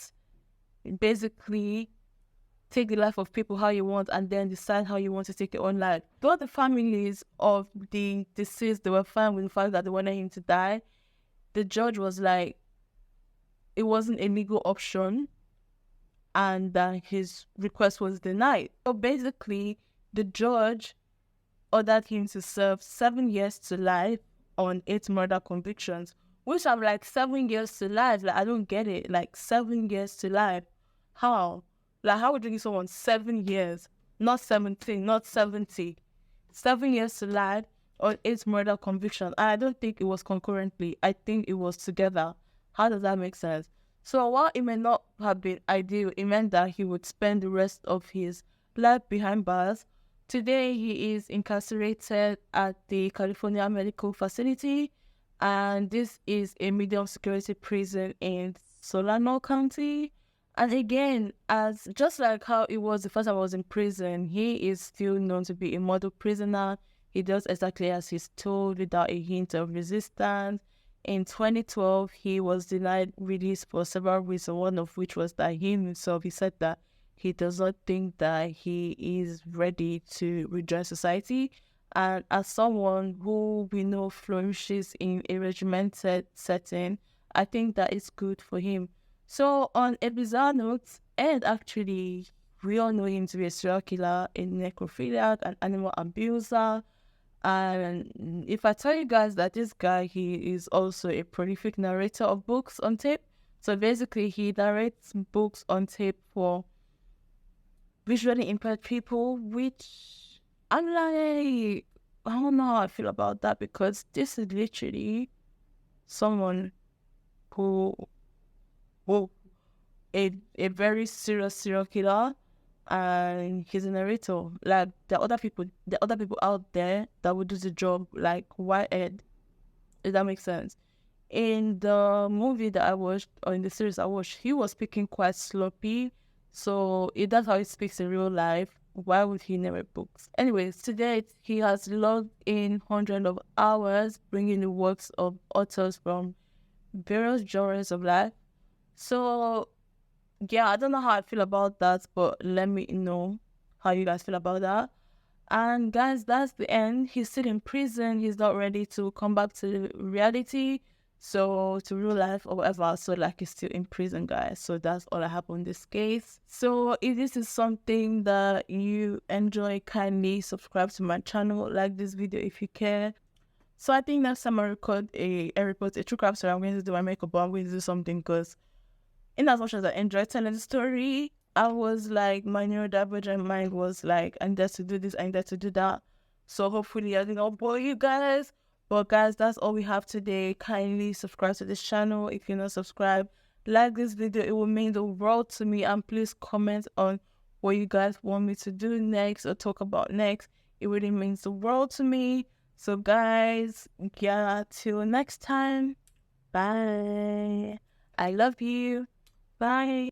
Speaker 1: basically take the life of people how you want and then decide how you want to take your own life. Though the families of the deceased, they were fine with the fact that they wanted him to die, the judge was like, it wasn't a legal option and that his request was denied. So basically, the judge ordered him to serve 7 years to life on 8 murder convictions, which I'm like, 7 years to life? Like, I don't get it. Like, 7 years to life. How? Like, how would you give someone 7 years? Not 17, not 70. 7 years to life on 8 murder convictions. And I don't think it was concurrently. I think it was together. How does that make sense? So while it may not have been ideal, it meant that he would spend the rest of his life behind bars. Today, he is incarcerated at the California Medical Facility, and this is a medium security prison in Solano County. And again, as just like how it was the first time I was in prison, he is still known to be a model prisoner. He does exactly as he's told without a hint of resistance. In 2012, he was denied release for several reasons, one of which was that he said that he does not think that he is ready to rejoin society. And as someone who we know flourishes in a regimented setting, I think that is good for him. So on a bizarre note, Ed actually, we all know him to be a serial killer, a necrophiliac, an animal abuser. And if I tell you guys that this guy, he is also a prolific narrator of books on tape. So basically, he narrates books on tape for visually impaired people, which I'm like, I don't know how I feel about that, because this is literally someone who a very serious serial killer, and he's a narrator. Like, the other people out there that would do the job, like, why Ed? Does that make sense? In the movie that I watched, or in the series I watched, he was speaking quite sloppy. So if that's how he speaks in real life, why would he narrate books? Anyways, to date, he has logged in hundreds of hours bringing the works of authors from various genres of life. So yeah, I don't know how I feel about that, but let me know how you guys feel about that. And guys, that's the end. He's still in prison. He's not ready to come back to reality, so to real life or whatever. So like, he's still in prison, guys. So that's all I have on this case. So if this is something that you enjoy, kindly subscribe to my channel, like this video if you care. So I think next time I record a true crime story, I'm going to do my makeup, but I'm going to do something, because in as much as I enjoy telling the story, I was like, my neurodivergent mind was like, I need to do this, I need to do that. So hopefully I didn't bore you guys. But guys, that's all we have today. Kindly subscribe to this channel if you're not subscribed. Like this video, it will mean the world to me. And please comment on what you guys want me to do next or talk about next. It really means the world to me. So guys, yeah, till next time. Bye. I love you. Bye.